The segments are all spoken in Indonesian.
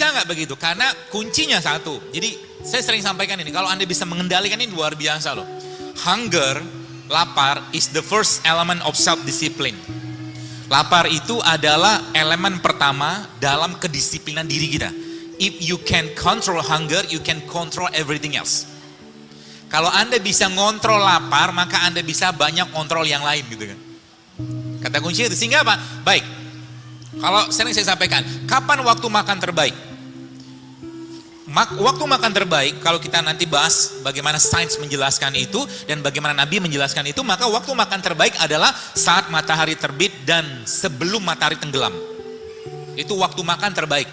Bisa nggak begitu? Karena kuncinya satu. Jadi saya sering sampaikan ini, kalau Anda bisa mengendalikan ini luar biasa loh. Hunger, lapar is the first element of self-discipline. Lapar itu adalah elemen pertama dalam kedisiplinan diri kita. If you can control hunger, you can control everything else. Kalau Anda bisa ngontrol lapar, maka Anda bisa banyak kontrol yang lain gitu kan. Kata kuncinya itu, sehingga apa? Baik, kalau sering saya sampaikan, kapan waktu makan terbaik? Waktu makan terbaik, kalau kita nanti bahas bagaimana sains menjelaskan itu dan bagaimana Nabi menjelaskan itu, maka waktu makan terbaik adalah saat matahari terbit dan sebelum matahari tenggelam. Itu waktu makan terbaik.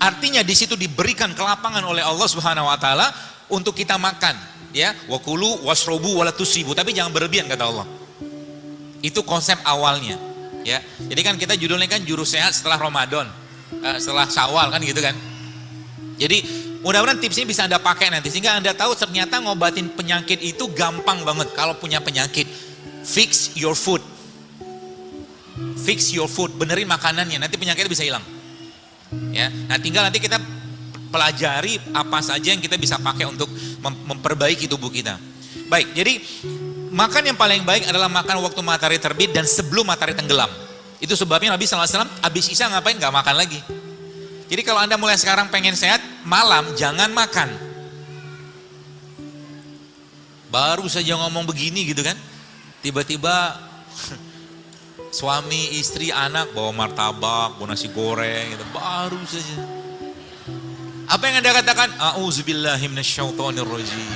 Artinya di situ diberikan kelapangan oleh Allah Subhanahu wa taala untuk kita makan, ya. Wa kulu washrobu wala tusribu, tapi jangan berlebihan kata Allah. Itu konsep awalnya, ya. Jadi kan kita judulnya kan juru sehat setelah Ramadan, setelah Syawal kan gitu kan. Jadi mudah-mudahan tips ini bisa Anda pakai nanti sehingga Anda tahu ternyata ngobatin penyakit itu gampang banget kalau punya penyakit. Fix your food. Fix your food, benerin makanannya, nanti penyakitnya bisa hilang. Ya, nah tinggal nanti kita pelajari apa saja yang kita bisa pakai untuk memperbaiki tubuh kita. Baik, jadi makan yang paling baik adalah makan waktu matahari terbit dan sebelum matahari tenggelam. Itu sebabnya Nabi SAW habis isya ngapain? Gak makan lagi. Jadi kalau Anda mulai sekarang pengen sehat, malam jangan makan. Baru saja ngomong begini gitu kan, tiba-tiba suami, istri, anak bawa martabak, bawa nasi goreng gitu, baru saja. Apa yang Anda katakan? A'udzubillahi minasyaitonirrajim.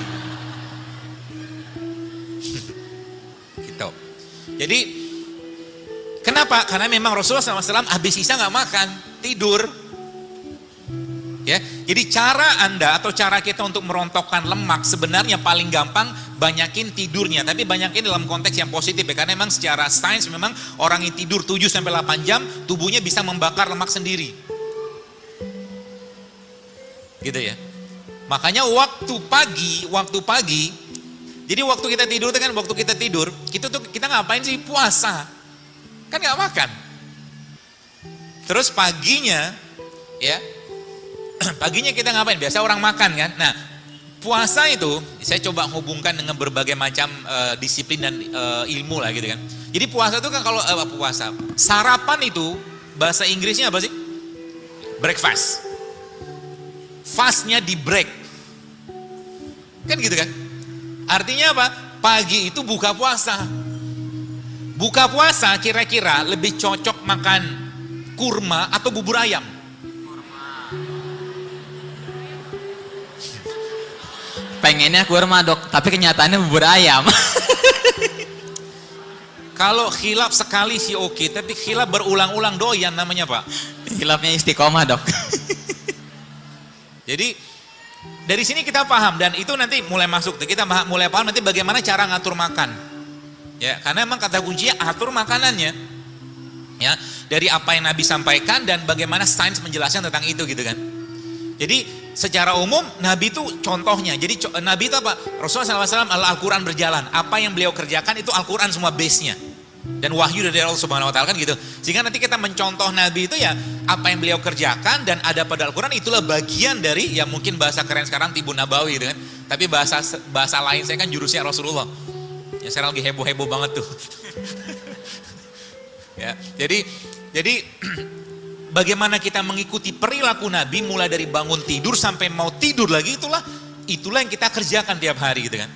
Gitu. Jadi kenapa? Karena memang Rasulullah SAW habis isya nggak makan, tidur. Ya, jadi cara Anda atau cara kita untuk merontokkan lemak sebenarnya paling gampang banyakin tidurnya, tapi banyakin dalam konteks yang positif ya, karena memang secara sains memang orang yang tidur 7-8 jam tubuhnya bisa membakar lemak sendiri. Gitu ya. Makanya waktu pagi, jadi waktu kita tidur itu kan kita ngapain sih? Puasa. Kan nggak makan. Terus paginya ya, paginya kita ngapain? Biasa orang makan kan. Nah, puasa itu saya coba hubungkan dengan berbagai macam disiplin dan ilmu lah gitu kan. Jadi puasa itu kan kalau sarapan itu bahasa Inggrisnya apa sih? Breakfast. Fastnya di break. Kan gitu kan? Artinya apa? Pagi itu buka puasa. Buka puasa kira-kira lebih cocok makan kurma atau bubur ayam? Pengennya kurma dok, tapi kenyataannya bubur ayam. Kalau khilaf sekali sih oke, tapi khilaf berulang-ulang doyan namanya Pak. Khilafnya istiqomah dok. Jadi dari sini kita paham dan itu nanti mulai masuk, kita mulai paham nanti bagaimana cara ngatur makan. Ya, karena memang kata kuncinya atur makanannya. Ya, dari apa yang Nabi sampaikan dan bagaimana sains menjelaskan tentang itu gitu kan. Jadi secara umum Nabi itu contohnya. Jadi Nabi itu apa? Rasulullah SAW Al-Quran berjalan. Apa yang beliau kerjakan itu Al-Quran semua base-nya. Dan wahyu dari Allah Subhanahu Wa Taala kan gitu. Sehingga nanti kita mencontoh Nabi itu ya apa yang beliau kerjakan dan ada pada Al-Quran itulah bagian dari yang mungkin bahasa keren sekarang Tibun Nabawi gitu kan. Tapi bahasa lain saya kan jurusnya Rasulullah. Ya sekarang lagi heboh-heboh banget tuh. Ya, jadi bagaimana kita mengikuti perilaku Nabi mulai dari bangun tidur sampai mau tidur lagi itulah yang kita kerjakan tiap hari gitu kan.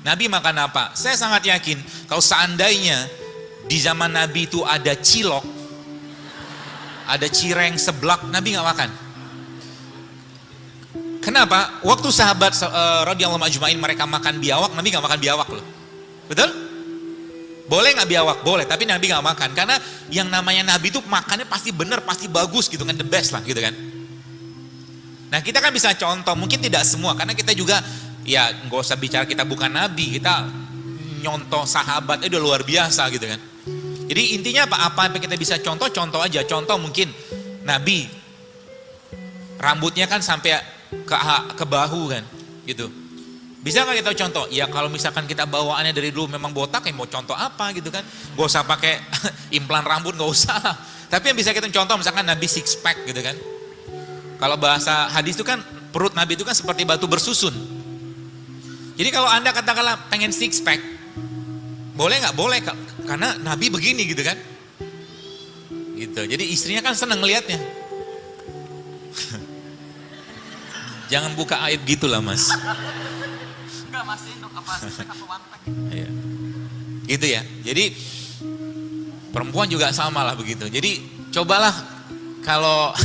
Nabi makan apa? Saya sangat yakin kalau seandainya di zaman Nabi itu ada cilok, ada cireng, seblak, Nabi nggak makan. Kenapa? Waktu sahabat radhiyallahu ajmain mereka makan biawak, Nabi nggak makan biawak loh. Betul? Boleh nggak biawak? Boleh, tapi Nabi nggak makan karena yang namanya Nabi itu makannya pasti benar, pasti bagus gitu kan, the best lah gitu kan. Nah kita kan bisa contoh, mungkin tidak semua karena kita juga ya nggak usah bicara kita bukan Nabi, kita nyontoh sahabat itu udah luar biasa gitu kan. Jadi intinya apa yang kita bisa contoh aja. Contoh mungkin Nabi rambutnya kan sampai ke bahu kan gitu. Bisa nggak kita contoh? Ya kalau misalkan kita bawaannya dari dulu memang botak, ya mau contoh apa gitu kan? Gak usah pakai implan rambut, gak usah. Tapi yang bisa kita contoh misalkan Nabi six pack gitu kan. Kalau bahasa hadis itu kan perut Nabi itu kan seperti batu bersusun. Jadi kalau Anda katakanlah pengen six pack, boleh nggak? Boleh, karena Nabi begini gitu kan. Gitu. Jadi istrinya kan seneng ngelihatnya. Jangan buka aib gitulah Mas. Enggak masih untuk apa six pack atau one pack? Iya. Gitu ya. Jadi perempuan juga sama lah begitu. Jadi cobalah kalau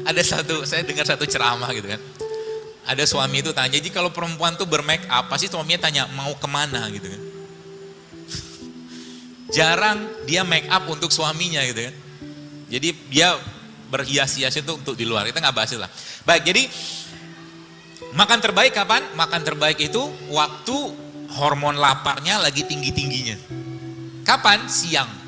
ada saya dengar satu ceramah gitu kan. Ada suami itu tanya, jadi kalau perempuan tuh bermake up, pasti suaminya tanya mau kemana gitu kan. Jarang dia make up untuk suaminya gitu kan. Jadi dia berhias-hias itu untuk di luar, kita nggak bahas itu lah. Baik, jadi makan terbaik kapan? Makan terbaik itu waktu hormon laparnya lagi tinggi-tingginya. Kapan? Siang.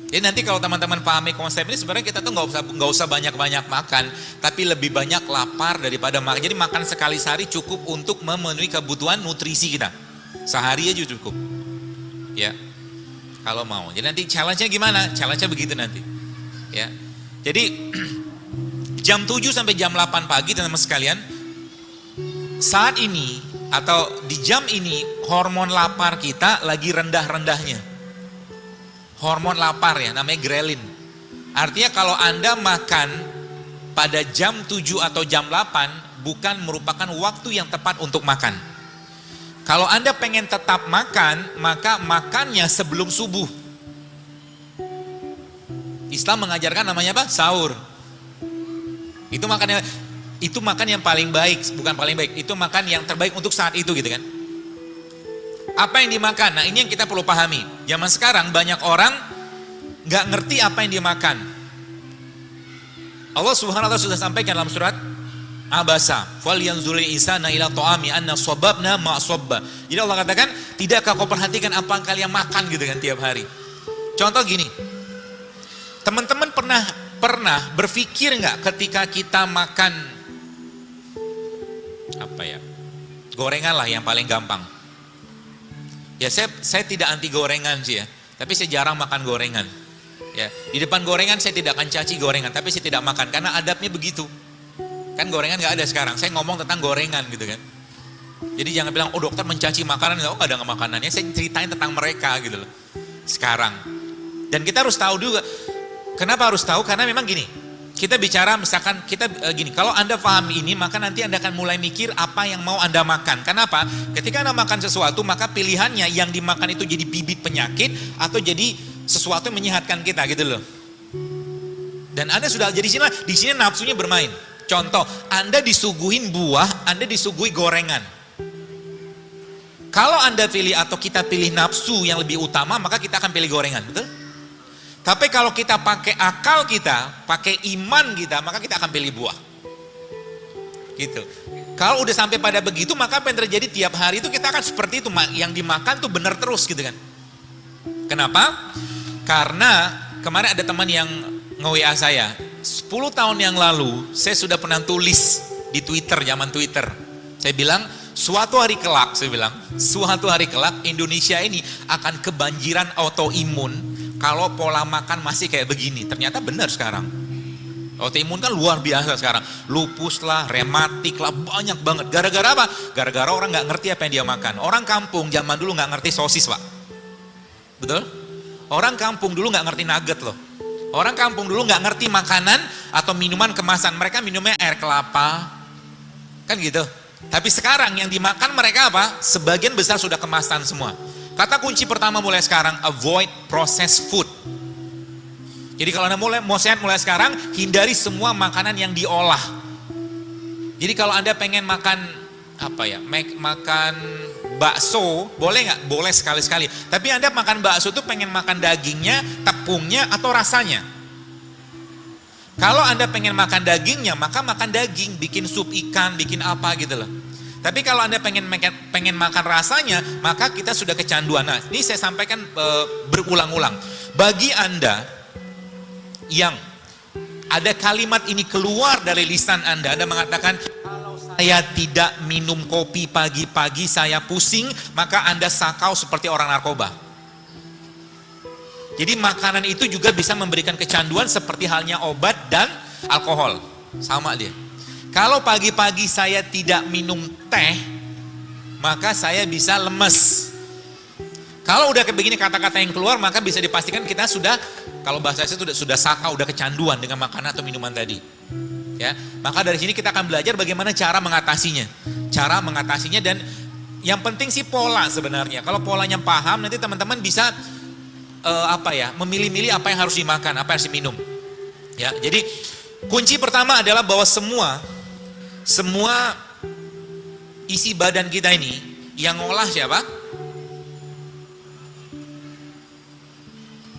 Jadi nanti kalau teman-teman pahami konsep ini, sebenarnya kita tuh nggak usah banyak-banyak makan, tapi lebih banyak lapar daripada makan. Jadi makan sekali sehari cukup untuk memenuhi kebutuhan nutrisi kita. Sehari aja cukup. Ya, kalau mau. Jadi nanti challenge-nya gimana? Challenge-nya begitu nanti. Ya, jadi jam 7 sampai jam 8 pagi teman-teman sekalian, saat ini atau di jam ini hormon lapar kita lagi rendah-rendahnya. Hormon lapar ya, namanya grelin. Artinya kalau Anda makan pada jam 7 atau jam 8 bukan merupakan waktu yang tepat untuk makan. Kalau Anda pengen tetap makan, maka makannya sebelum subuh. Islam mengajarkan namanya apa? Sahur. Itu makan yang paling baik, bukan paling baik. Itu makan yang terbaik untuk saat itu gitu kan. Apa yang dimakan? Nah ini yang kita perlu pahami. Zaman sekarang banyak orang nggak ngerti apa yang dimakan. Allah Subhanahu wa taala sudah sampaikan dalam surat Abasa, "Falyanzuril insana ila ta'ami anna sababna ma sabba." Jadi Allah katakan, tidakkah kau perhatikan apa yang kalian makan gitu kan tiap hari? Contoh gini. Teman-teman pernah berpikir nggak ketika kita makan apa ya? Gorengan lah yang paling gampang. Ya saya tidak anti gorengan sih ya, tapi saya jarang makan gorengan. Ya, di depan gorengan saya tidak akan caci gorengan, tapi saya tidak makan karena adabnya begitu. Kan gorengan nggak ada sekarang. Saya ngomong tentang gorengan gitu kan. Jadi jangan bilang oh dokter mencaci makanan, oh nggak ada makanannya. Saya ceritain tentang mereka gitu loh. Sekarang. Dan kita harus tahu juga. Kenapa harus tahu? Karena memang gini. Kita bicara misalkan gini, kalau Anda paham ini maka nanti Anda akan mulai mikir apa yang mau Anda makan. Kenapa? Ketika Anda makan sesuatu maka pilihannya yang dimakan itu jadi bibit penyakit atau jadi sesuatu yang menyehatkan kita gitu loh. Dan Anda sudah jadi di sini nafsunya bermain. Contoh, Anda disuguhin buah, Anda disuguhi gorengan. Kalau Anda pilih atau kita pilih nafsu yang lebih utama, maka kita akan pilih gorengan, betul? Tapi kalau kita pakai akal kita, pakai iman kita, maka kita akan pilih buah. Gitu. Kalau udah sampai pada begitu, maka apa yang terjadi tiap hari itu kita akan seperti itu. Yang dimakan tuh benar terus gitu kan. Kenapa? Karena kemarin ada teman yang nge-WA saya. 10 tahun yang lalu, saya sudah pernah tulis di Twitter, zaman Twitter. Saya bilang, suatu hari kelak, Indonesia ini akan kebanjiran autoimun kalau pola makan masih kayak begini. Ternyata benar sekarang. Autoimun kan luar biasa sekarang. Lupus lah, rematik lah, banyak banget. Gara-gara apa? Gara-gara orang nggak ngerti apa yang dia makan. Orang kampung zaman dulu nggak ngerti sosis, Pak. Betul? Orang kampung dulu nggak ngerti nugget loh. Orang kampung dulu nggak ngerti makanan atau minuman kemasan. Mereka minumnya air kelapa. Kan gitu. Tapi sekarang yang dimakan mereka apa? Sebagian besar sudah kemasan semua. Kata kunci pertama mulai sekarang, avoid processed food. Jadi kalau Anda mau sehat mulai sekarang, hindari semua makanan yang diolah. Jadi kalau Anda pengen makan makan bakso, boleh nggak? Boleh sekali-sekali. Tapi Anda makan bakso itu pengen makan dagingnya, tepungnya, atau rasanya. Kalau Anda pengen makan dagingnya, maka makan daging, bikin sup ikan, bikin apa gitu loh. Tapi kalau Anda pengen makan rasanya, maka kita sudah kecanduan. Nah, ini saya sampaikan berulang-ulang. Bagi Anda yang ada kalimat ini keluar dari lisan Anda mengatakan, kalau saya tidak minum kopi pagi-pagi, saya pusing, maka Anda sakau seperti orang narkoba. Jadi makanan itu juga bisa memberikan kecanduan seperti halnya obat dan alkohol. sama dia. Kalau pagi-pagi saya tidak minum teh, maka saya bisa lemes. Kalau udah kayak begini kata-kata yang keluar, maka bisa dipastikan kita sudah, kalau bahasa saya sudah saka, udah kecanduan dengan makanan atau minuman tadi. Ya, maka dari sini kita akan belajar bagaimana cara mengatasinya. Cara mengatasinya, dan yang penting sih pola sebenarnya. Kalau polanya paham, nanti teman-teman bisa memilih-milih apa yang harus dimakan, apa yang harus diminum. Ya, jadi kunci pertama adalah bahwa semua isi badan kita ini yang ngolah siapa?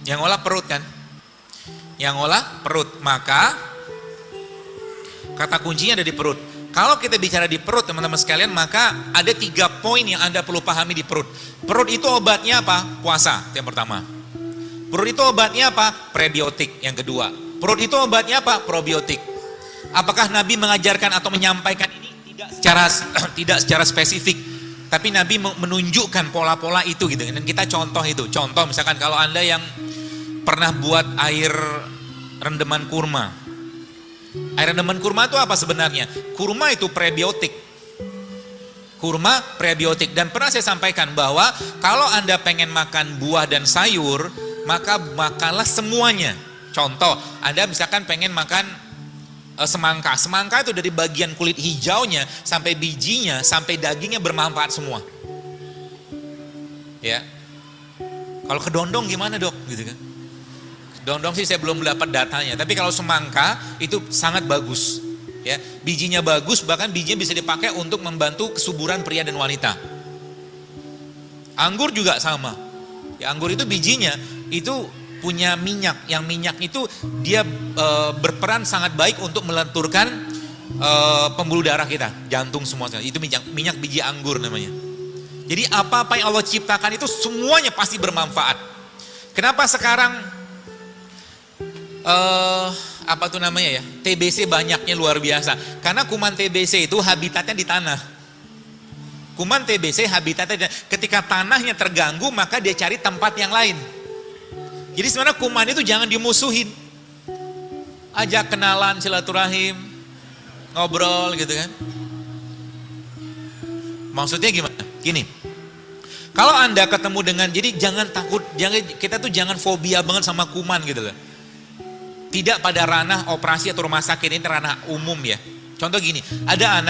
Yang ngolah perut kan? Yang ngolah perut. Maka kata kuncinya ada di perut. Kalau kita bicara di perut teman-teman sekalian, maka ada 3 poin yang Anda perlu pahami di perut. Perut itu obatnya apa? Puasa, yang pertama. Perut itu obatnya apa? Prebiotik, yang kedua. Perut itu obatnya apa? Probiotik. Apakah Nabi mengajarkan atau menyampaikan ini? Tidak secara spesifik. Tapi Nabi menunjukkan pola-pola itu gitu. Dan kita contoh itu. Contoh misalkan kalau Anda yang pernah buat air rendeman kurma. Air rendeman kurma itu apa sebenarnya? Kurma itu prebiotik. Kurma prebiotik. Dan pernah saya sampaikan bahwa kalau Anda pengen makan buah dan sayur, maka makanlah semuanya. Contoh, Anda misalkan pengen makan semangka. Semangka itu dari bagian kulit hijaunya sampai bijinya sampai dagingnya bermanfaat semua. Ya. Kalau kedondong gimana dok? Gitu kan? Kedondong sih saya belum dapat datanya. Tapi kalau semangka itu sangat bagus. Ya, bijinya bagus, bahkan bijinya bisa dipakai untuk membantu kesuburan pria dan wanita. Anggur juga sama. Ya, anggur itu bijinya itu punya minyak, yang minyak itu dia berperan sangat baik untuk melenturkan pembuluh darah kita, jantung semua. Itu minyak biji anggur namanya. Jadi apa-apa yang Allah ciptakan itu semuanya pasti bermanfaat. Kenapa sekarang TBC banyaknya luar biasa? Karena kuman TBC itu habitatnya di tanah. Kuman TBC habitatnya, ketika tanahnya terganggu maka dia cari tempat yang lain. Jadi sebenarnya kuman itu jangan dimusuhin. Ajak kenalan, silaturahim, ngobrol gitu kan. Maksudnya gimana? Gini. Kalau Anda ketemu dengan, jadi jangan takut, kita tuh jangan fobia banget sama kuman gitu loh. Tidak pada ranah operasi atau rumah sakit, ini ranah umum ya. Contoh gini, ada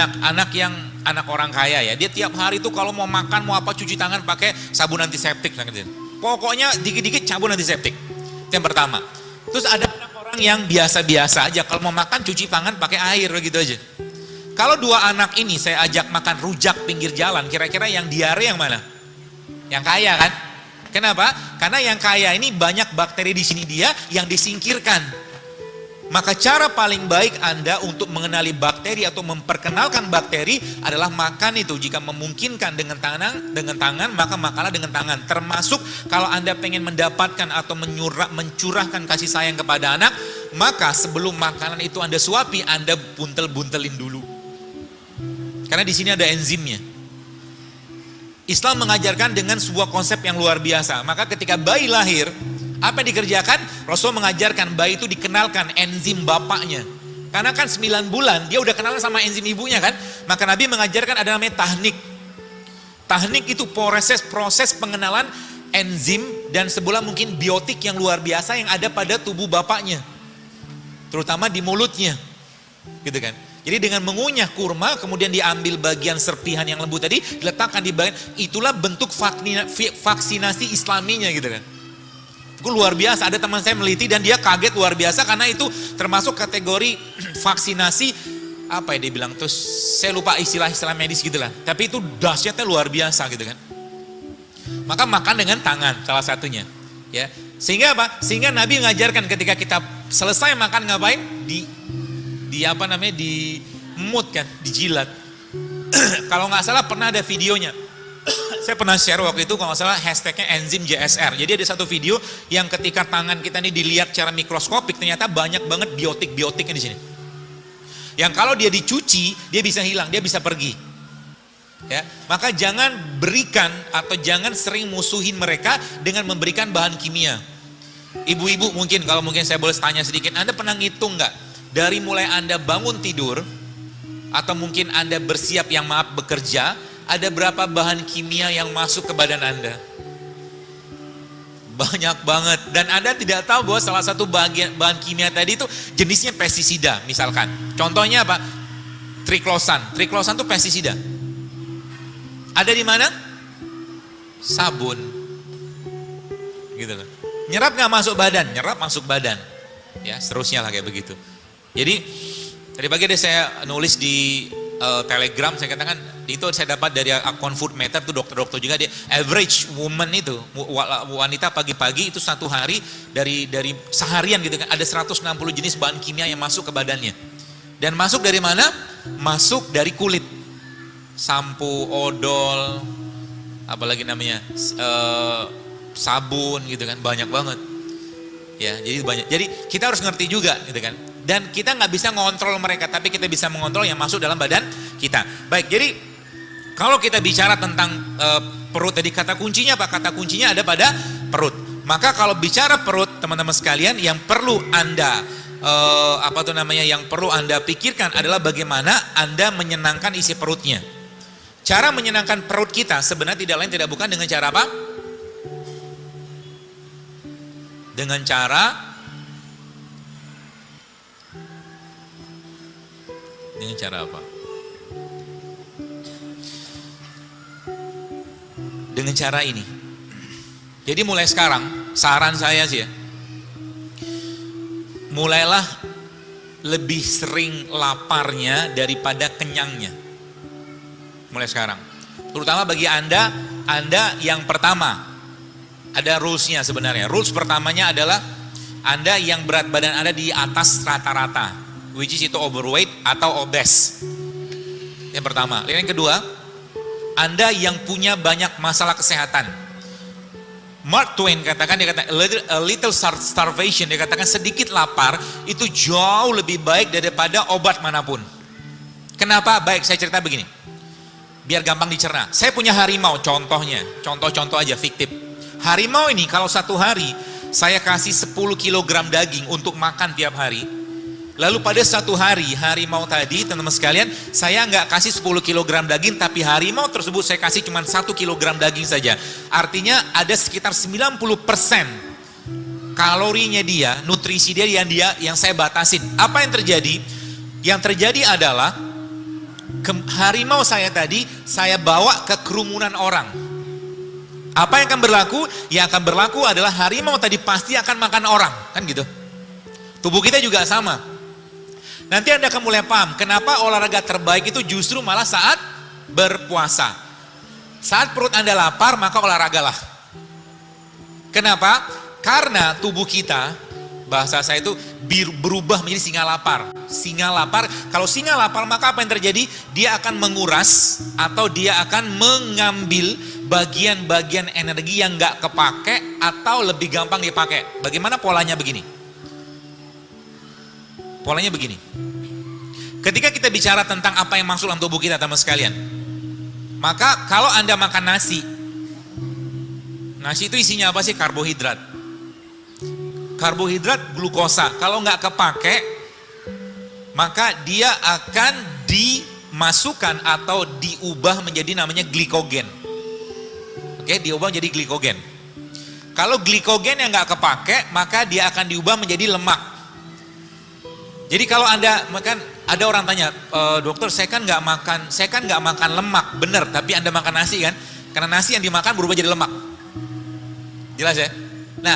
anak orang kaya ya, dia tiap hari tuh kalau mau makan mau apa cuci tangan pakai sabun antiseptik gitu. Pokoknya dikit-dikit sabun antiseptik. Itu yang pertama. Terus ada anak orang yang biasa-biasa aja, kalau mau makan cuci tangan pakai air gitu aja. Kalau 2 anak ini saya ajak makan rujak pinggir jalan, kira-kira yang diare yang mana? Yang kaya kan? Kenapa? Karena yang kaya ini banyak bakteri di sini dia yang disingkirkan. Maka cara paling baik Anda untuk mengenali bakteri atau memperkenalkan bakteri adalah makan itu. Jika memungkinkan dengan tangan, maka makanlah dengan tangan. Termasuk kalau Anda pengen mendapatkan atau mencurahkan kasih sayang kepada anak, maka sebelum makanan itu Anda suapi, Anda buntel-buntelin dulu. Karena di sini ada enzimnya. Islam mengajarkan dengan sebuah konsep yang luar biasa. Maka ketika bayi lahir, apa yang dikerjakan? Rasul mengajarkan bayi itu dikenalkan enzim bapaknya. Karena kan 9 bulan dia udah kenalan sama enzim ibunya kan. Maka Nabi mengajarkan ada namanya tahnik. Tahnik itu proses pengenalan enzim dan sebuah mungkin biotik yang luar biasa yang ada pada tubuh bapaknya. Terutama di mulutnya. Gitu kan. Jadi dengan mengunyah kurma kemudian diambil bagian serpihan yang lembut tadi diletakkan di bagian, itulah bentuk vaksinasi islaminya gitu kan. Itu luar biasa, ada teman saya meliti dan dia kaget luar biasa karena itu termasuk kategori vaksinasi apa ya dia bilang, terus saya lupa istilah medis gitu lah. Tapi itu dahsyatnya luar biasa gitu kan. Maka makan dengan tangan salah satunya. Ya, sehingga apa? Sehingga Nabi mengajarkan ketika kita selesai makan ngapain? Di mut kan, dijilat. Kalau nggak salah pernah ada videonya. Saya pernah share waktu itu kalau nggak salah hashtagnya enzim JSR. Jadi ada satu video yang ketika tangan kita ini dilihat secara mikroskopik ternyata banyak banget biotiknya di sini. Yang kalau dia dicuci dia bisa hilang, dia bisa pergi. Ya, maka jangan berikan atau jangan sering musuhin mereka dengan memberikan bahan kimia. Ibu-ibu mungkin kalau mungkin saya boleh tanya sedikit, Anda pernah ngitung nggak? dari mulai Anda bangun tidur, atau mungkin Anda bersiap yang bekerja, ada berapa bahan kimia yang masuk ke badan Anda? Banyak banget. Dan Anda tidak tahu bahwa salah satu bahan kimia tadi itu jenisnya pestisida misalkan. Contohnya apa? Triklosan. Triklosan itu pestisida. Ada di mana? Sabun. Gitu loh. Nyerap nggak masuk badan? Nyerap masuk badan. Ya, seterusnya lah kayak begitu. Jadi tadi pagi ada saya nulis di Telegram, saya katakan itu saya dapat dari akun Food Meter tuh dokter-dokter juga, dia average woman itu wanita pagi-pagi itu satu hari dari seharian gitu kan ada 160 jenis bahan kimia yang masuk ke badannya. Dan masuk dari mana? Masuk dari kulit. Sampo, odol, apalagi namanya sabun gitu kan, banyak banget. Ya, jadi banyak. Jadi kita harus ngerti juga gitu kan. Dan kita nggak bisa ngontrol mereka, tapi kita bisa mengontrol yang masuk dalam badan kita. Baik, jadi kalau kita bicara tentang perut tadi, kata kuncinya apa? Kata kuncinya ada pada perut. Maka kalau bicara perut, teman-teman sekalian, yang perlu Anda yang perlu Anda pikirkan adalah bagaimana Anda menyenangkan isi perutnya. Cara menyenangkan perut kita sebenarnya tidak lain tidak bukan dengan cara apa? Dengan cara apa? Dengan cara ini. Jadi mulai sekarang, saran saya sih ya, mulailah lebih sering laparnya daripada kenyangnya. Mulai sekarang. Terutama bagi Anda yang pertama, ada rules-nya sebenarnya. Rules pertamanya adalah Anda yang berat badan Anda di atas rata-rata, which is itu overweight atau obese. Yang pertama. Yang kedua, Anda yang punya banyak masalah kesehatan. Mark Twain katakan, dia kata a little starvation, dia katakan sedikit lapar itu jauh lebih baik daripada obat manapun. Kenapa? Baik, saya cerita begini, biar gampang dicerna. Saya punya harimau, contohnya, contoh aja fiktif. Harimau ini kalau satu hari saya kasih 10 kg daging untuk makan tiap hari, lalu pada satu hari harimau tadi, teman-teman sekalian, saya nggak kasih 10 kg daging, tapi harimau tersebut saya kasih cuma 1 kg daging saja. Artinya ada sekitar 90% kalorinya dia, nutrisi dia yang saya batasin. Apa yang terjadi? Yang terjadi adalah harimau saya tadi saya bawa ke kerumunan orang. Apa yang akan berlaku? Yang akan berlaku adalah harimau tadi pasti akan makan orang, kan gitu. Tubuh kita juga sama. Nanti Anda akan mulai paham kenapa olahraga terbaik itu justru malah saat berpuasa. Saat perut Anda lapar, maka olahragalah. Kenapa? Karena tubuh kita, bahasa saya itu berubah menjadi singa lapar. Singa lapar, kalau singa lapar maka apa yang terjadi? Dia akan menguras atau dia akan mengambil bagian-bagian energi yang gak kepake atau lebih gampang dipakai. Bagaimana polanya begini? Polanya begini. Ketika kita bicara tentang apa yang masuk dalam tubuh kita, teman sekalian, maka kalau Anda makan nasi itu isinya apa sih? Karbohidrat. Karbohidrat, glukosa. Kalau nggak kepake, maka dia akan dimasukkan atau diubah menjadi namanya glikogen. Oke, diubah menjadi glikogen. Kalau glikogen yang nggak kepake, maka dia akan diubah menjadi lemak. Jadi kalau Anda makan, ada orang tanya, dokter saya kan nggak makan lemak, benar, tapi Anda makan nasi kan? Karena nasi yang dimakan berubah jadi lemak. Jelas ya? Nah,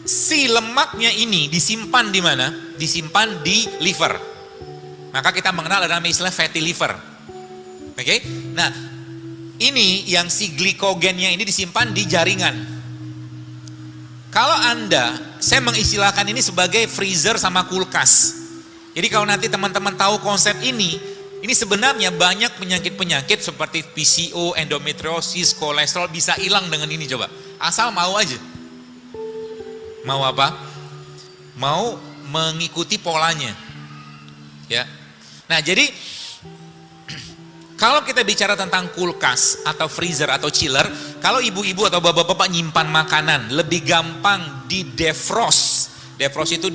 si lemaknya ini disimpan di mana? Disimpan di liver. Maka kita mengenal ada nama istilah fatty liver. Oke? Nah, ini yang si glikogennya ini disimpan di jaringan. Kalau saya mengistilahkan ini sebagai freezer sama kulkas. Jadi kalau nanti teman-teman tahu konsep ini sebenarnya banyak penyakit-penyakit seperti PCO, endometriosis, kolesterol bisa hilang dengan ini, coba. Asal mau aja. Mau apa? Mau mengikuti polanya. Ya. Nah, jadi kalau kita bicara tentang kulkas atau freezer atau chiller, kalau ibu-ibu atau bapak-bapak nyimpan makanan, lebih gampang di defrost. Defrost itu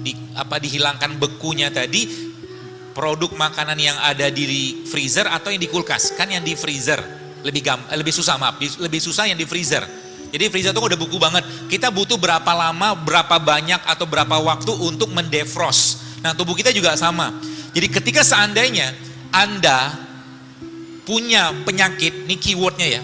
dihilangkan bekunya tadi, produk makanan yang ada di freezer atau yang di kulkas. Kan yang di freezer lebih susah, lebih susah yang di freezer. Jadi freezer itu udah beku banget. Kita butuh berapa lama, berapa banyak atau berapa waktu untuk mendefrost. Nah, tubuh kita juga sama. Jadi ketika seandainya Anda punya penyakit, ini keywordnya ya,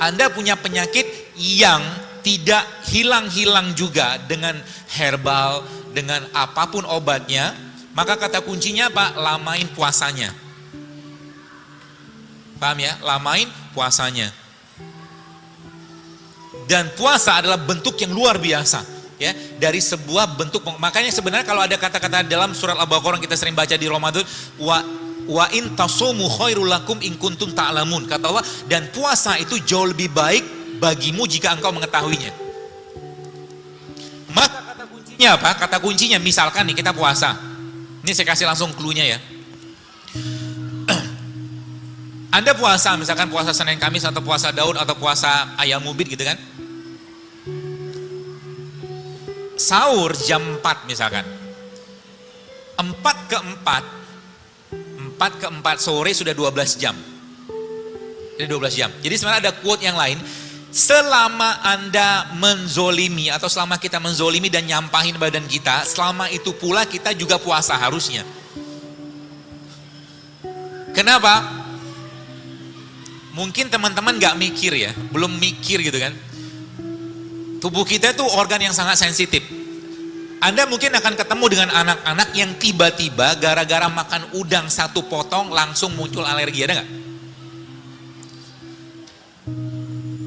Anda punya penyakit yang tidak hilang-hilang juga dengan herbal, dengan apapun obatnya, maka kata kuncinya apa? Lamain puasanya. Paham ya? Lamain puasanya. Dan puasa adalah bentuk yang luar biasa, ya, dari sebuah bentuk. Makanya sebenarnya kalau ada kata-kata dalam surat Al-Baqarah yang kita sering baca di Ramadan, wa in tasumu khairul lakum in kuntum ta'lamun. Kata Allah, dan puasa itu jauh lebih baik bagimu jika engkau mengetahuinya. Maka kata kuncinya apa? Kata kuncinya misalkan nih kita puasa. Ini saya kasih langsung clue-nya ya. Anda puasa, misalkan puasa Senin Kamis atau puasa Daud atau puasa Ayam Mubid gitu kan. Sahur jam 4 misalkan. 4 ke 4 sore sudah 12 jam. Jadi 12 jam. Jadi sebenarnya ada quote yang lain. Selama Anda menzolimi atau selama kita menzolimi dan nyampahin badan kita, selama itu pula kita juga puasa harusnya. Kenapa? Mungkin teman-teman gak mikir ya, belum mikir gitu kan. Tubuh kita itu organ yang sangat sensitif. Anda mungkin akan ketemu dengan anak-anak yang tiba-tiba gara-gara makan udang 1 potong langsung muncul alergi, ada gak?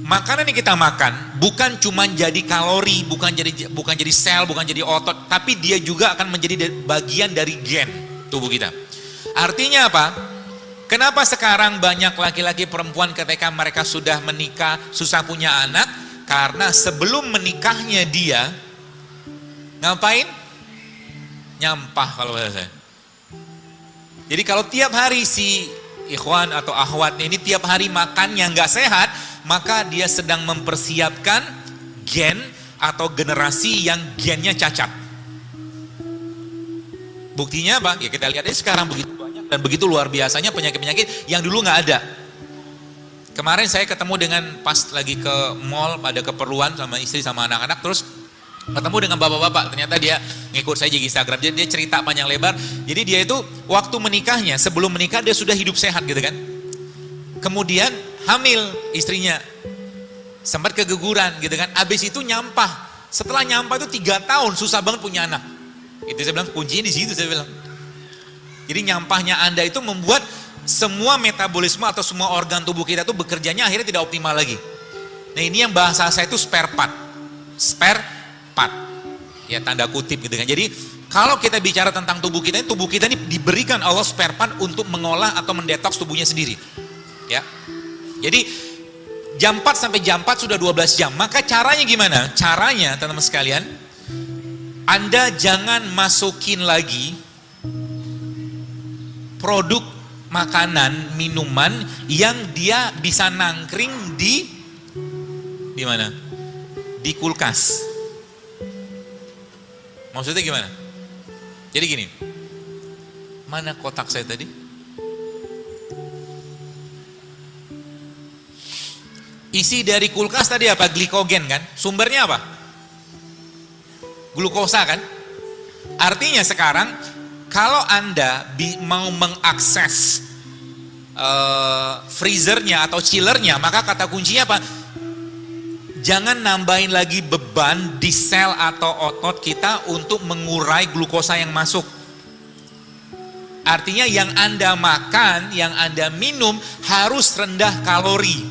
Makanan yang kita makan bukan cuma jadi kalori, bukan jadi sel, bukan jadi otot, tapi dia juga akan menjadi bagian dari gen tubuh kita. Artinya apa? Kenapa sekarang banyak laki-laki perempuan ketika mereka sudah menikah susah punya anak? Karena sebelum menikahnya dia ngapain? Nyampah kalau bahasa saya. Jadi kalau tiap hari si ikhwan atau akhwat ini tiap hari makan yang nggak sehat, maka dia sedang mempersiapkan gen atau generasi yang gennya cacat. Buktinya apa? Ya kita lihat sekarang begitu banyak dan begitu luar biasanya penyakit-penyakit yang dulu nggak ada. Kemarin saya ketemu dengan pas lagi ke mall, ada keperluan sama istri sama anak-anak, terus ketemu dengan bapak-bapak. Ternyata dia ngikut saya di Instagram, dia cerita panjang lebar. Jadi dia itu waktu menikahnya, sebelum menikah dia sudah hidup sehat gitu kan. Kemudian hamil istrinya, sempat keguguran gitu kan, abis itu nyampah. Setelah nyampah itu 3 tahun susah banget punya anak. Itu saya bilang kuncinya di situ, saya bilang. Jadi nyampahnya Anda itu membuat semua metabolisme atau semua organ tubuh kita itu bekerjanya akhirnya tidak optimal lagi. Nah ini yang bahasa saya itu spare part, ya tanda kutip gitu kan. Jadi kalau kita bicara tentang tubuh kita ini diberikan Allah spare part untuk mengolah atau mendetoks tubuhnya sendiri. Ya. Jadi jam 4 sampai jam 4 sudah 12 jam. Maka caranya gimana? Caranya teman-teman sekalian, Anda jangan masukin lagi produk makanan, minuman yang dia bisa nangkring di mana? Di kulkas. Maksudnya gimana? Jadi gini. Mana kotak saya tadi? Isi dari kulkas tadi apa? Glikogen kan? Sumbernya apa? Glukosa kan? Artinya sekarang kalau Anda mau mengakses freezernya atau chillernya, maka kata kuncinya apa? Jangan nambahin lagi beban di sel atau otot kita untuk mengurai glukosa yang masuk. Artinya yang Anda makan, yang Anda minum harus rendah kalori.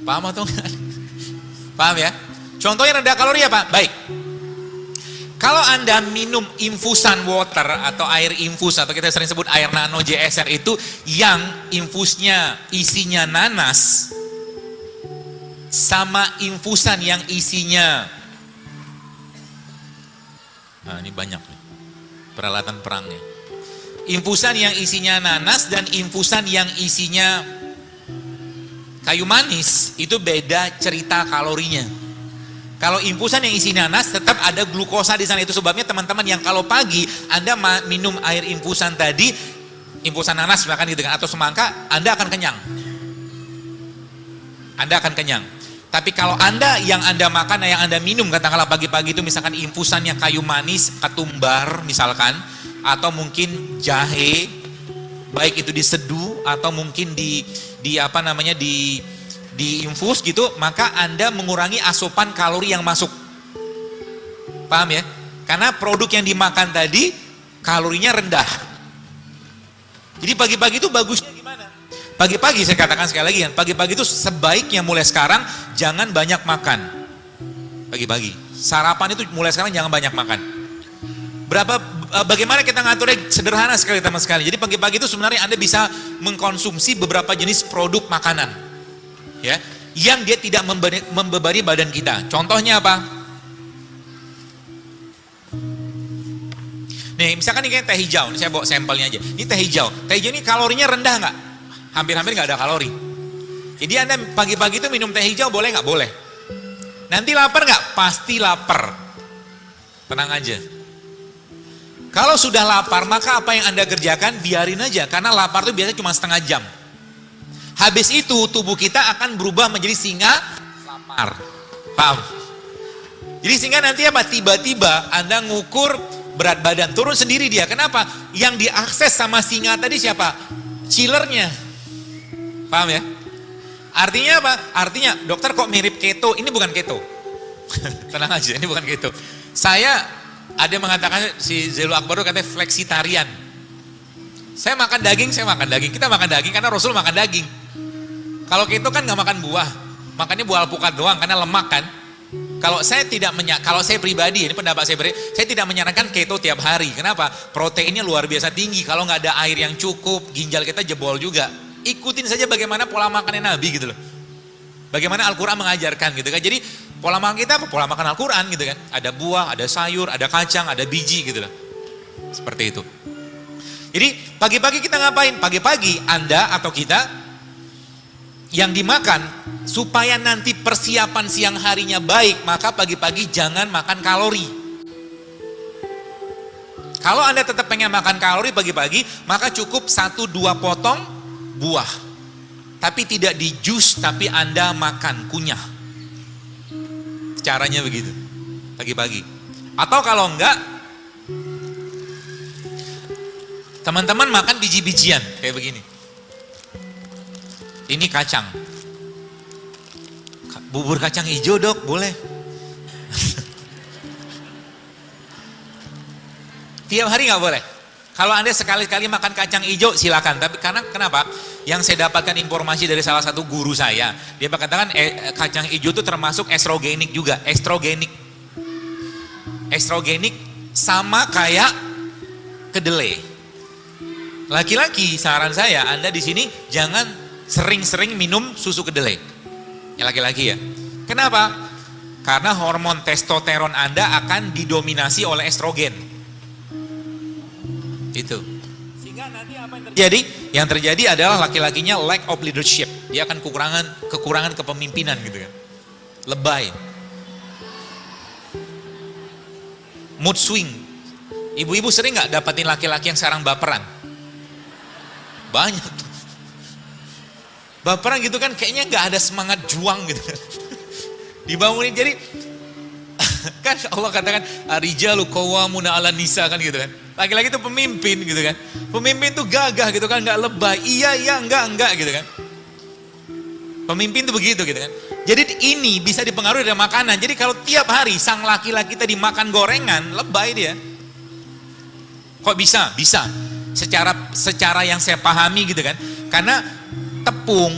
Paham atau enggak? Paham ya? Contohnya rendah kalori apa? Baik. Kalau Anda minum infusan water atau air infus atau kita sering sebut air nano JSR itu yang infusnya isinya nanas sama infusan yang isinya, nah ini banyak nih peralatan perangnya. Infusan yang isinya nanas dan infusan yang isinya kayu manis itu beda cerita kalorinya. Kalau infusan yang isi nanas tetap ada glukosa di sana. Itu sebabnya teman-teman yang kalau pagi Anda minum air infusan tadi, infusan nanas misalkan gitu kan, atau semangka, Anda akan kenyang. Anda akan kenyang. Tapi kalau Anda yang Anda makan, yang Anda minum katakanlah pagi-pagi itu misalkan infusannya kayu manis, ketumbar misalkan, atau mungkin jahe, baik itu diseduh atau mungkin di infus gitu, maka Anda mengurangi asupan kalori yang masuk. Paham ya? Karena produk yang dimakan tadi kalorinya rendah. Jadi pagi-pagi itu bagusnya gimana? Pagi-pagi saya katakan sekali lagi kan, pagi-pagi itu sebaiknya mulai sekarang jangan banyak makan. Pagi-pagi. Sarapan itu mulai sekarang jangan banyak makan. Bagaimana kita ngaturnya sederhana sekali teman sekali. Jadi pagi-pagi itu sebenarnya Anda bisa mengkonsumsi beberapa jenis produk makanan. Ya, yang dia tidak membebani badan kita. Contohnya apa? Nih, misalkan ini kayak teh hijau. Ini saya bawa sampelnya aja. Ini teh hijau. Teh hijau ini kalorinya rendah nggak? Hampir-hampir nggak ada kalori. Jadi Anda pagi-pagi itu minum teh hijau boleh nggak? Boleh. Nanti lapar nggak? Pasti lapar. Tenang aja. Kalau sudah lapar, maka apa yang Anda kerjakan? Biarin aja. Karena lapar itu biasanya cuma setengah jam. Habis itu tubuh kita akan berubah menjadi singa lapar. Paham? Jadi sehingga nanti apa? Tiba-tiba Anda ngukur berat badan, turun sendiri dia. Kenapa? Yang diakses sama singa tadi siapa? Chillernya. Paham ya? Artinya apa? Artinya, dokter kok mirip keto? Ini bukan keto. Tenang aja, ini bukan keto. Ada yang mengatakan, si Zelu Akbar katanya fleksitarian. Saya makan daging. Kita makan daging karena Rasul makan daging. Kalau keto kan nggak makan buah, makannya buah alpukat doang karena lemak kan. Kalau saya pribadi, ini pendapat saya tidak menyarankan keto tiap hari. Kenapa? Proteinnya luar biasa tinggi. Kalau nggak ada air yang cukup, ginjal kita jebol juga. Ikutin saja bagaimana pola makannya Nabi gitu loh. Bagaimana Al-Quran mengajarkan gitu kan. Jadi pola makan kita apa? Pola makan Al-Quran gitu kan. Ada buah, ada sayur, ada kacang, ada biji gitu loh. Seperti itu. Jadi pagi-pagi kita ngapain? Pagi-pagi Anda atau kita yang dimakan supaya nanti persiapan siang harinya baik, maka pagi-pagi jangan makan kalori. Kalau Anda tetap pengen makan kalori pagi-pagi, maka cukup 1-2 potong buah. Tapi tidak di jus, tapi Anda makan kunyah. Caranya begitu, pagi-pagi. Atau kalau enggak, teman-teman makan biji-bijian, kayak begini. Ini kacang. Bubur kacang hijau dok, boleh. Tiap hari nggak boleh. Kalau Anda sekali-kali makan kacang hijau silakan. Tapi karena kenapa? Yang saya dapatkan informasi dari salah satu guru saya, dia mengatakan kacang hijau itu termasuk estrogenik juga. Estrogenik sama kayak kedelai. Laki-laki saran saya, Anda di sini jangan sering-sering minum susu kedelai. Ya laki-laki ya. Kenapa? Karena hormon testosteron Anda akan didominasi oleh estrogen. Itu. Sehingga nanti apa yang terjadi? Yang terjadi adalah laki-lakinya lack of leadership. Dia akan kekurangan kepemimpinan gitu kan. Lebay. Mood swing. Ibu-ibu sering nggak dapetin laki-laki yang sekarang baperan? Banyak. Baperan gitu kan kayaknya nggak ada semangat juang gitu kan. Dibangunin jadi kan Allah katakan arijalu qawwamuna 'alan nisa kan gitu kan. Laki-laki itu pemimpin gitu kan. Pemimpin itu gagah gitu kan, nggak lebay. Iya enggak gitu kan. Pemimpin itu begitu gitu kan. Jadi ini bisa dipengaruhi dari makanan. Jadi kalau tiap hari sang laki-laki tadi makan gorengan, lebay dia. Kok bisa? Bisa. Secara yang saya pahami gitu kan. Karena tepung,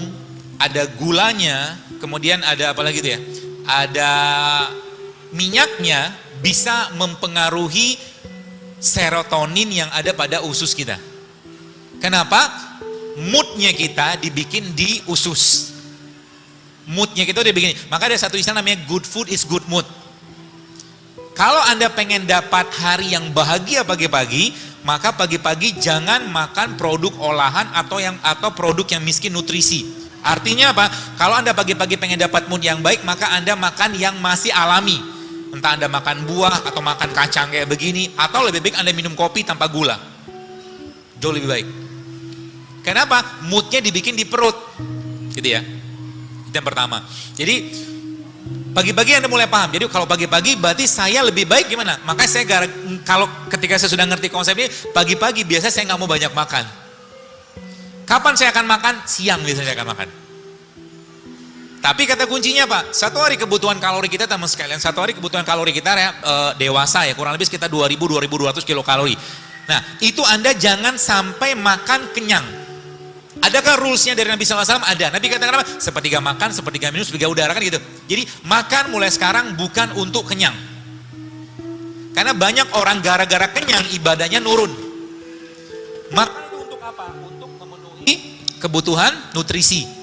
ada gulanya, kemudian ada apa lagi itu ya? Ada minyaknya bisa mempengaruhi serotonin yang ada pada usus kita. Kenapa? Moodnya kita dibikin di usus. Moodnya kita dibikin. Maka ada satu istilah namanya good food is good mood. Kalau Anda pengen dapat hari yang bahagia pagi-pagi, maka pagi-pagi jangan makan produk olahan atau produk yang miskin nutrisi. Artinya apa? Kalau Anda pagi-pagi pengen dapat mood yang baik, maka Anda makan yang masih alami. Entah Anda makan buah atau makan kacang kayak begini, atau lebih baik Anda minum kopi tanpa gula. Jauh lebih baik. Kenapa? Moodnya dibikin di perut. Gitu ya. Itu yang pertama. Jadi pagi-pagi Anda mulai paham. Jadi kalau pagi-pagi berarti saya lebih baik gimana? Makanya saya kalau ketika saya sudah ngerti konsep ini, pagi-pagi biasa saya nggak mau banyak makan. Kapan saya akan makan? Siang biasanya saya akan makan. Tapi kata kuncinya Pak, satu hari kebutuhan kalori kita teman sekalian, satu hari kebutuhan kalori kita dewasa ya, kurang lebih sekitar 2000-2200 kilokalori. Nah, itu Anda jangan sampai makan kenyang. Adakah rulesnya dari Nabi SAW? Ada. Nabi katakan apa? Sepertiga makan, sepertiga minum, sepertiga udara kan gitu. Jadi makan mulai sekarang bukan untuk kenyang. Karena banyak orang gara-gara kenyang ibadahnya nurun. Makan itu untuk apa? Untuk memenuhi kebutuhan nutrisi.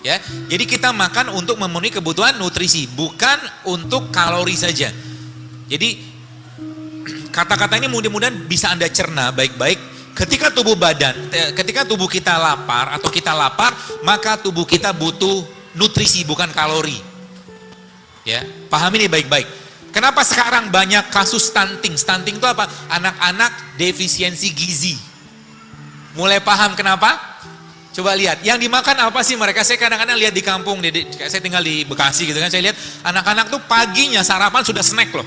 Ya, jadi kita makan untuk memenuhi kebutuhan nutrisi, bukan untuk kalori saja. Jadi kata-kata ini mudah-mudahan bisa Anda cerna baik-baik. Ketika ketika tubuh kita lapar atau kita lapar, maka tubuh kita butuh nutrisi bukan kalori. Ya, paham ini baik-baik. Kenapa sekarang banyak kasus stunting? Stunting itu apa? Anak-anak defisiensi gizi. Mulai paham kenapa? Coba lihat, yang dimakan apa sih mereka? Saya kadang-kadang lihat di kampung, saya tinggal di Bekasi gitu kan, saya lihat anak-anak tuh paginya sarapan sudah snack loh.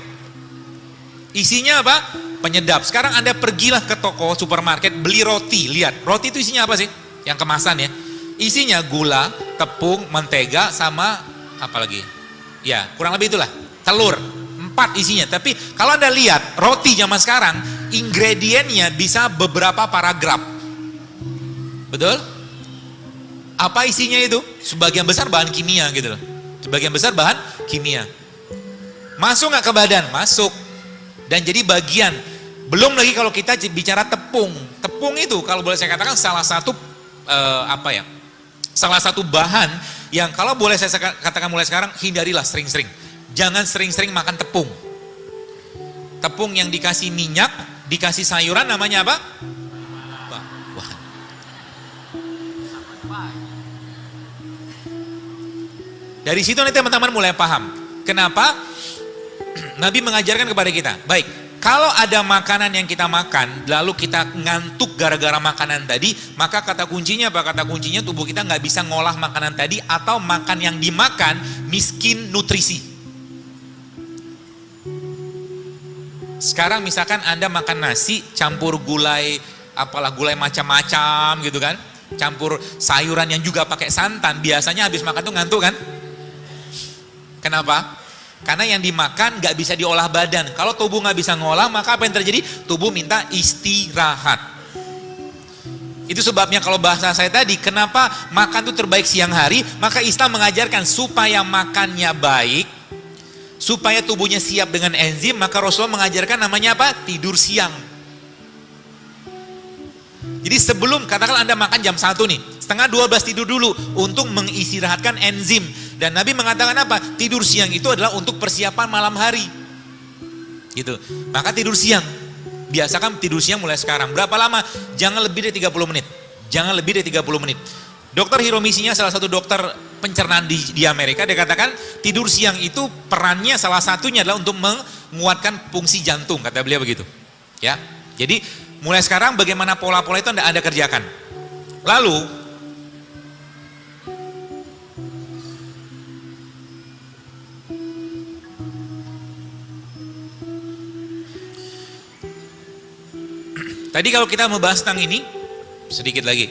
Isinya apa? Penyedap. Sekarang Anda pergilah ke toko, supermarket, beli roti, lihat. Roti itu isinya apa sih? Yang kemasan ya. Isinya gula, tepung, mentega, sama apa lagi? Ya, kurang lebih itulah. Telur. 4 isinya. Tapi kalau Anda lihat, roti zaman sekarang, ingredientnya bisa beberapa paragraf. Betul? Apa isinya itu? Sebagian besar bahan kimia gitu loh. Sebagian besar bahan kimia. Masuk nggak ke badan? Masuk. Dan jadi bagian. Belum lagi kalau kita bicara tepung. Tepung itu kalau boleh saya katakan salah satu salah satu bahan yang kalau boleh saya katakan mulai sekarang, hindarilah sering-sering. Jangan sering-sering makan tepung. Tepung yang dikasih minyak, dikasih sayuran namanya apa? Dari situ nanti teman-teman mulai paham. Kenapa Nabi mengajarkan kepada kita. Baik, kalau ada makanan yang kita makan, lalu kita ngantuk gara-gara makanan tadi, maka kata kuncinya apa? Kata kuncinya tubuh kita nggak bisa ngolah makanan tadi, atau makan yang dimakan miskin nutrisi. Sekarang misalkan Anda makan nasi, campur gulai, apalah gulai macam-macam gitu kan, campur sayuran yang juga pakai santan, biasanya habis makan tuh ngantuk kan? Kenapa? Karena yang dimakan nggak bisa diolah badan. Kalau tubuh nggak bisa ngolah, maka apa yang terjadi? Tubuh minta istirahat. Itu sebabnya kalau bahasa saya tadi, kenapa makan itu terbaik siang hari? Maka Islam mengajarkan supaya makannya baik, supaya tubuhnya siap dengan enzim, maka Rasulullah mengajarkan namanya apa? Tidur siang. Jadi sebelum, katakanlah Anda makan jam 1 nih, setengah 12 tidur dulu untuk mengistirahatkan enzim. Dan Nabi mengatakan apa? Tidur siang itu adalah untuk persiapan malam hari. Gitu. Maka tidur siang. Biasakan tidur siang mulai sekarang. Berapa lama? Jangan lebih dari 30 menit. Jangan lebih dari 30 menit. Dr. Hiromisinya salah satu dokter pencernaan di Amerika, dia katakan tidur siang itu perannya salah satunya adalah untuk menguatkan fungsi jantung, kata beliau begitu. Ya. Jadi mulai sekarang bagaimana pola-pola itu Anda kerjakan. Lalu tadi kalau kita membahas tentang ini sedikit lagi.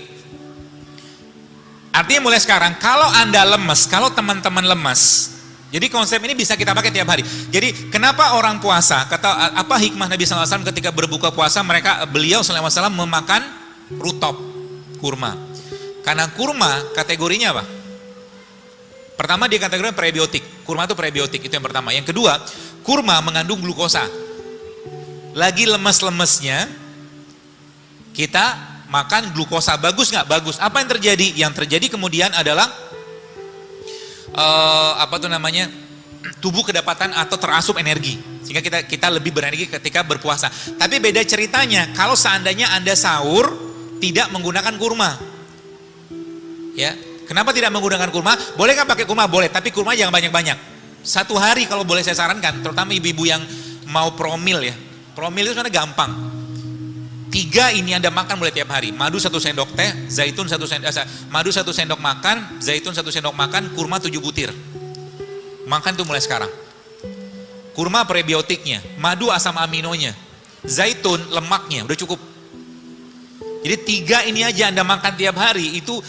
Artinya mulai sekarang kalau Anda lemes, kalau teman-teman lemas, jadi konsep ini bisa kita pakai tiap hari. Jadi kenapa orang puasa, kata apa hikmah Nabi SAW ketika berbuka puasa, beliau SAW memakan rutop, kurma. Karena kurma kategorinya apa? Pertama dia kategorinya prebiotik. Kurma itu prebiotik, itu yang pertama. Yang kedua, kurma mengandung glukosa. Lagi lemes-lemesnya kita makan glukosa, bagus nggak? Bagus. Apa yang terjadi? Yang terjadi kemudian adalah tubuh kedapatan atau terasup energi, sehingga kita lebih berenergi ketika berpuasa. Tapi beda ceritanya kalau seandainya Anda sahur tidak menggunakan kurma, ya. Kenapa tidak menggunakan kurma? Boleh nggak pakai kurma? Boleh, tapi kurma jangan banyak-banyak. Satu hari kalau boleh saya sarankan, terutama ibu-ibu yang mau promil ya. Promil itu sebenarnya gampang. 3 ini Anda makan mulai tiap hari. Madu 1 sendok teh, zaitun 1 sendok, madu 1 sendok makan, zaitun 1 sendok makan, kurma 7 butir. Makan tuh mulai sekarang. Kurma prebiotiknya, madu asam aminonya, zaitun lemaknya, udah cukup. Jadi 3 ini aja Anda makan tiap hari, itu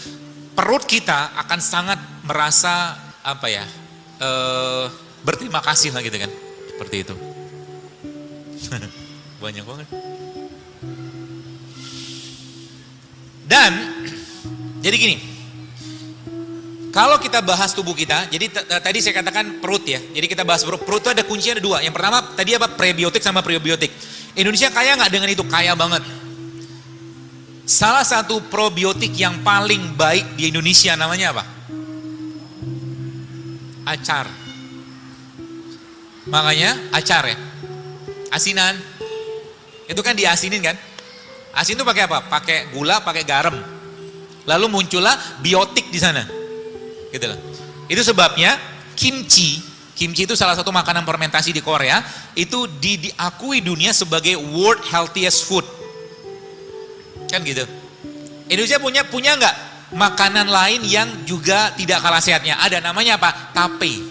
perut kita akan sangat merasa apa ya, berterima kasih lah gitu kan, seperti itu. Banyak banget. Dan jadi gini, kalau kita bahas tubuh kita, jadi tadi saya katakan perut ya, jadi kita bahas perut. Perut itu ada kuncinya, ada 2. Yang pertama tadi apa, prebiotik sama probiotik. Indonesia kaya nggak dengan itu? Kaya banget. Salah satu probiotik yang paling baik di Indonesia namanya apa? Acar. Makanya acar ya, asinan. Itu kan diasinin kan? Asin itu pakai apa? Pakai gula, pakai garam. Lalu muncullah biotik di sana. Gitu loh. Itu sebabnya kimchi itu salah satu makanan fermentasi di Korea, itu diakui dunia sebagai world healthiest food. Kan gitu. Indonesia punya nggak makanan lain yang juga tidak kalah sehatnya? Ada, namanya apa? Tape.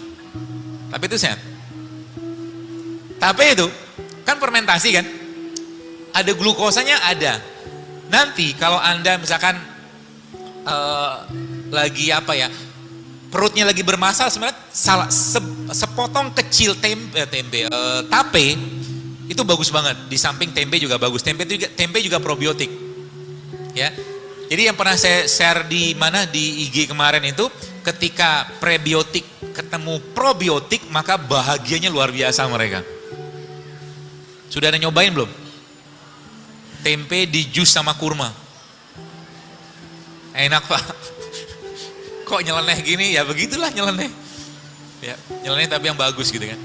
Tape itu sehat. Tape itu kan fermentasi kan? Ada glukosanya, ada. Nanti kalau Anda misalkan lagi apa ya, perutnya lagi bermasalah, sebenarnya sepotong kecil tape itu bagus banget. Di samping tempe juga bagus. Tempe juga probiotik. Ya. Jadi yang pernah saya share di IG kemarin itu, ketika prebiotik ketemu probiotik, maka bahagianya luar biasa mereka. Sudah ada nyobain belum? Tempe di jus sama kurma. Enak Pak. Kok nyeleneh gini? Ya begitulah nyeleneh. Ya, nyeleneh tapi yang bagus gitu kan.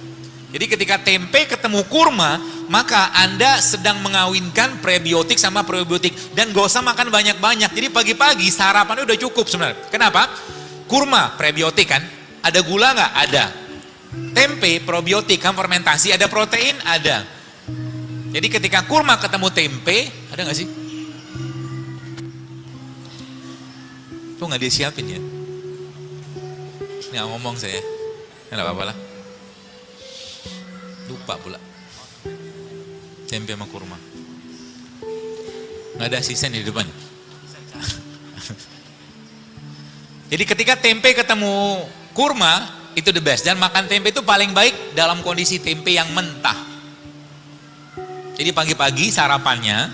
Jadi ketika tempe ketemu kurma, maka Anda sedang mengawinkan prebiotik sama probiotik. Dan gak usah makan banyak-banyak. Jadi pagi-pagi sarapannya udah cukup sebenarnya. Kenapa? Kurma prebiotik kan. Ada gula nggak? Ada. Tempe probiotik kan, fermentasi. Ada protein? Ada. Jadi ketika kurma ketemu tempe, ada nggak sih? Tuh nggak disiapin ya? Nggak ngomong saya. Nggak apa-apa lah. Lupa pula. Tempe sama kurma. Nggak ada asisten di depan. Jadi ketika tempe ketemu kurma, itu the best. Dan makan tempe itu paling baik dalam kondisi tempe yang mentah. Jadi pagi-pagi sarapannya,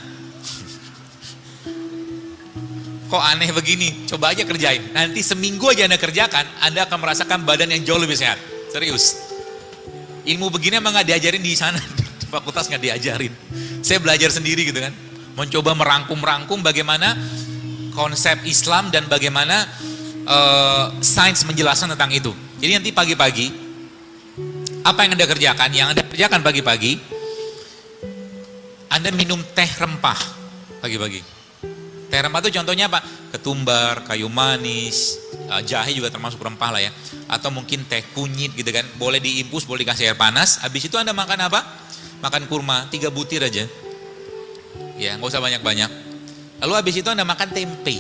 kok aneh begini, coba aja kerjain. Nanti seminggu aja Anda kerjakan, Anda akan merasakan badan yang jauh lebih sehat. Serius. Ilmu begini emang gak diajarin di sana, di fakultas gak diajarin. Saya belajar sendiri gitu kan. Mencoba merangkum bagaimana konsep Islam dan bagaimana sains menjelaskan tentang itu. Jadi nanti pagi-pagi, apa yang Anda kerjakan? Yang Anda kerjakan pagi-pagi, Anda minum teh rempah pagi-pagi. Teh rempah itu contohnya apa? Ketumbar, kayu manis, jahe juga termasuk rempah lah ya. Atau mungkin teh kunyit gitu kan. Boleh diimpus, boleh dikasih air panas. Habis itu Anda makan apa? Makan kurma, 3 butir aja. Ya, nggak usah banyak-banyak. Lalu habis itu Anda makan tempe.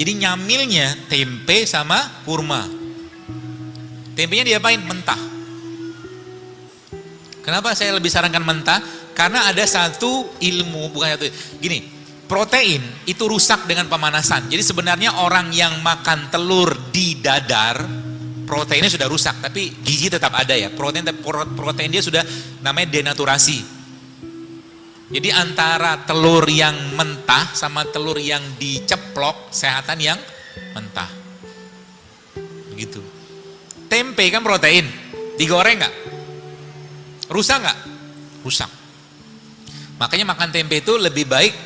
Jadi nyamilnya tempe sama kurma. Tempenya diapain? Mentah. Kenapa saya lebih sarankan mentah? Karena ada satu ilmu, bukan satu, gini, protein itu rusak dengan pemanasan. Jadi sebenarnya orang yang makan telur di dadar, proteinnya sudah rusak, tapi gizi tetap ada ya. Protein dia sudah namanya denaturasi. Jadi antara telur yang mentah sama telur yang diceplok, sehatan yang mentah. Begitu. Tempe kan protein, digoreng nggak? Rusak nggak? Rusak. Makanya makan tempe itu lebih baik.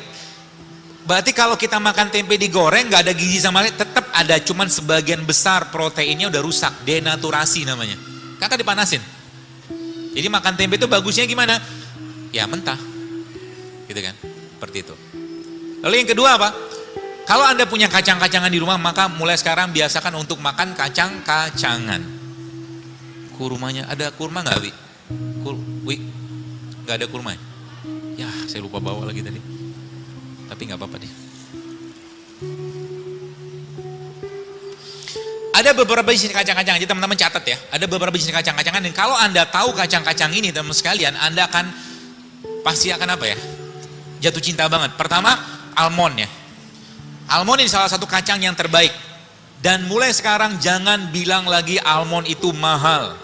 Berarti kalau kita makan tempe digoreng nggak ada gizi sama sekali, tetap ada, cuman sebagian besar proteinnya udah rusak, denaturasi namanya. Kakak dipanasin. Jadi makan tempe itu bagusnya gimana? Ya mentah. Gitu kan? Seperti itu. Lalu yang kedua apa? Kalau Anda punya kacang-kacangan di rumah, maka mulai sekarang biasakan untuk makan kacang-kacangan. Kurmanya, ada kurma nggak, Wi? Wi, nggak ada kurma? Ya, saya lupa bawa lagi tadi. Tapi nggak apa-apa deh. Ada beberapa jenis kacang-kacangan, jadi teman-teman catat ya. Ada beberapa jenis kacang-kacangan, dan kalau Anda tahu kacang-kacang ini, teman-teman sekalian, Anda akan pasti akan apa ya? Jatuh cinta banget. Pertama, almond ya. Almond ini salah satu kacang yang terbaik. Dan mulai sekarang jangan bilang lagi almond itu mahal.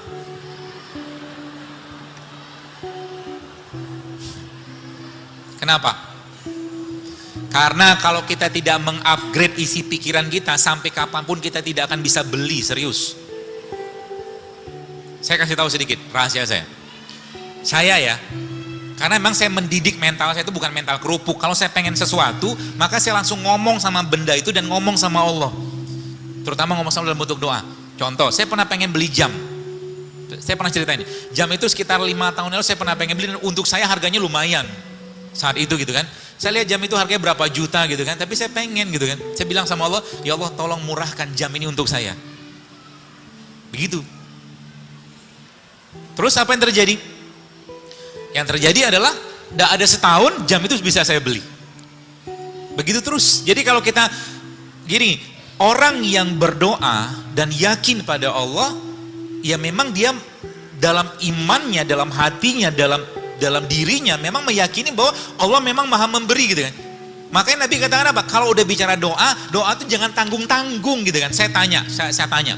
Kenapa? Karena kalau kita tidak mengupgrade isi pikiran kita, sampai kapanpun kita tidak akan bisa beli, serius. Saya kasih tahu sedikit rahasia saya. Saya ya, karena memang saya mendidik mental saya itu bukan mental kerupuk. Kalau saya pengen sesuatu, maka saya langsung ngomong sama benda itu dan ngomong sama Allah. Terutama ngomong sama dalam bentuk doa. Contoh, saya pernah pengen beli jam. Saya pernah ceritain, jam itu sekitar 5 tahun lalu saya pernah pengen beli, dan untuk saya harganya lumayan. Saat itu gitu kan, saya lihat jam itu harganya berapa juta gitu kan, tapi saya pengen gitu kan. Saya bilang sama Allah, ya Allah tolong murahkan jam ini untuk saya. Begitu. Terus apa yang terjadi? Yang terjadi adalah, tidak ada setahun jam itu bisa saya beli. Begitu terus. Jadi kalau kita, gini, orang yang berdoa dan yakin pada Allah, ya memang dia dalam imannya, dalam hatinya, dalam dirinya memang meyakini bahwa Allah memang maha memberi gitu kan. Makanya Nabi katakan apa? Kalau udah bicara doa, doa itu jangan tanggung-tanggung gitu kan. Saya tanya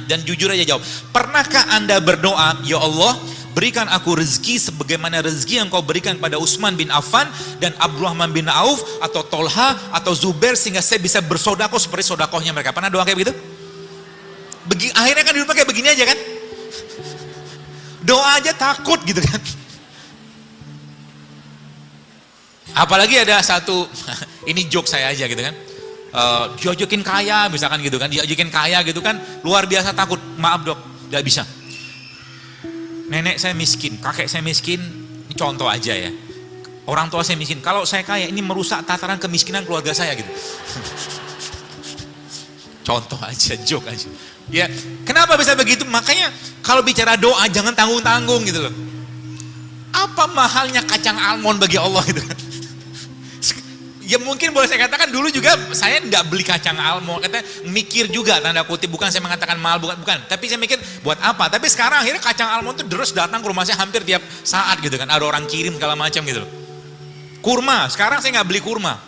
dan jujur aja jawab. Pernahkah Anda berdoa, ya Allah berikan aku rezeki sebagaimana rezeki yang kau berikan pada Utsman bin Affan dan Abdurrahman bin Auf atau Tolha atau Zubair, sehingga saya bisa bersodakoh seperti sodakohnya mereka. Pernah doa kayak begitu? Akhirnya kan di rumah kayak begini aja kan? Doa aja takut gitu kan. Apalagi ada satu, ini joke saya aja gitu kan, diajakin kaya misalkan gitu kan, diajakin kaya gitu kan, luar biasa takut, maaf dok, gak bisa. Nenek saya miskin, kakek saya miskin, ini contoh aja ya. Orang tua saya miskin, kalau saya kaya ini merusak tataran kemiskinan keluarga saya gitu. Contoh aja, joke aja. Ya, kenapa bisa begitu? Makanya kalau bicara doa jangan tanggung-tanggung gitu loh. Apa mahalnya kacang almond bagi Allah gitu? Ya mungkin boleh saya katakan dulu juga saya nggak beli kacang almond, katanya mikir juga tanda kutip, bukan saya mengatakan mahal, bukan, tapi saya mikir buat apa. Tapi sekarang akhirnya kacang almond itu terus datang ke rumah saya hampir tiap saat gitu kan, ada orang kirim segala macam gitu loh. Kurma, sekarang saya nggak beli kurma,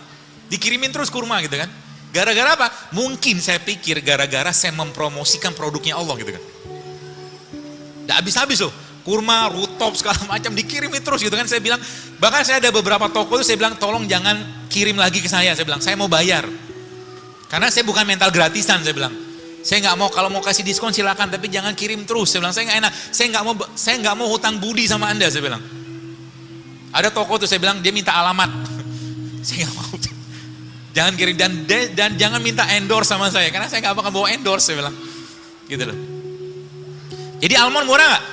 dikirimin terus kurma gitu kan. Gara-gara apa? Mungkin saya pikir gara-gara saya mempromosikan produknya Allah gitu kan. Nggak habis-habis loh. Kurma, rutop, segala macam dikirimin terus gitu kan. Saya bilang, bahkan saya ada beberapa toko itu saya bilang tolong jangan kirim lagi ke saya bilang saya mau bayar. Karena saya bukan mental gratisan, saya bilang. Saya nggak mau, kalau mau kasih diskon silakan, tapi jangan kirim terus. Saya bilang saya nggak enak, saya nggak mau hutang budi sama Anda, saya bilang. Ada toko tuh saya bilang dia minta alamat. Saya nggak mau. Jangan kirim dan jangan minta endorse sama saya, karena saya nggak akan bawa endorse, saya bilang. Gitu loh. Jadi almond murah nggak?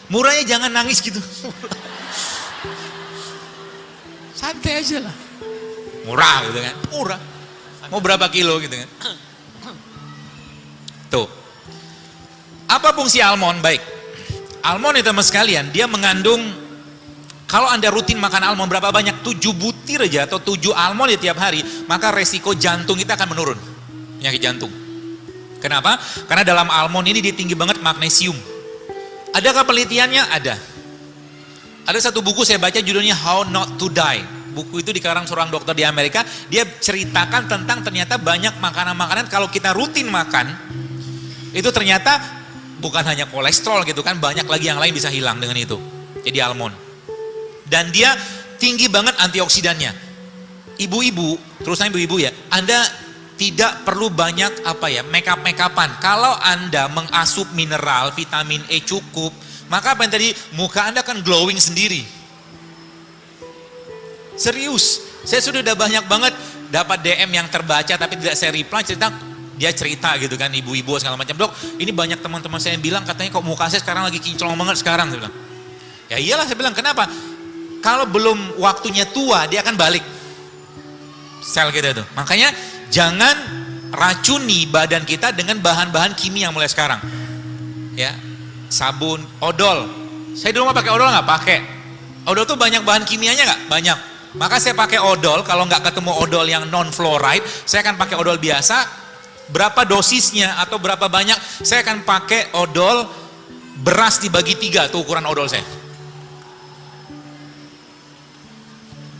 Murahnya jangan nangis gitu. Santai aja lah. Murah gitu kan. Murah. Mau berapa kilo gitu kan. Tuh. Apa fungsi almond? Baik. Almond itu teman sekalian, dia mengandung, kalau Anda rutin makan almond berapa banyak? 7 butir aja atau 7 almond di tiap hari, maka resiko jantung kita akan menurun. Penyakit jantung. Kenapa? Karena dalam almond ini dia tinggi banget magnesium. Adakah penelitiannya? Ada. Ada satu buku saya baca judulnya How Not to Die. Buku itu dikarang seorang dokter di Amerika. Dia ceritakan tentang ternyata banyak makanan-makanan kalau kita rutin makan, itu ternyata bukan hanya kolesterol gitu kan, banyak lagi yang lain bisa hilang dengan itu. Jadi almond. Dan dia tinggi banget antioksidannya. Ibu-ibu, terusnya ibu-ibu ya, Anda tidak perlu banyak make-up-an. Kalau Anda mengasup mineral, vitamin E cukup, maka apa yang tadi, muka Anda akan glowing sendiri. Serius, saya sudah banyak banget dapat DM yang terbaca tapi tidak saya reply, dia cerita gitu kan, ibu-ibu segala macam, dok ini banyak teman-teman saya yang bilang katanya kok muka saya sekarang lagi kinclong banget sekarang, saya bilang. Ya iyalah, saya bilang, kenapa? Kalau belum waktunya tua dia akan balik. sel kita itu. Makanya jangan racuni badan kita dengan bahan-bahan kimia mulai sekarang. Ya, sabun, odol. Saya di rumah pakai odol nggak? Pakai. Odol tuh banyak bahan kimianya nggak? Banyak. Maka saya pakai odol. Kalau nggak ketemu odol yang non fluoride, saya akan pakai odol biasa. Berapa dosisnya atau berapa banyak? Saya akan pakai odol beras dibagi 3, tuh ukuran odol saya.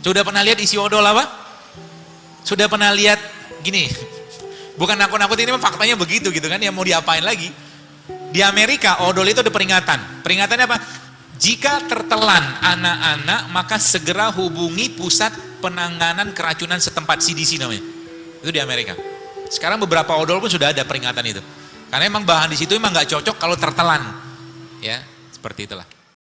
Sudah pernah lihat isi odol apa? Sudah pernah lihat gini? Bukan nakut-nakut, ini faktanya begitu gitu kan, ya mau diapain lagi? Di Amerika odol itu ada peringatan. Peringatannya apa? Jika tertelan anak-anak maka segera hubungi pusat penanganan keracunan setempat, CDC namanya. Itu di Amerika. Sekarang beberapa odol pun sudah ada peringatan itu. Karena emang bahan di situ emang nggak cocok kalau tertelan. Ya, seperti itulah.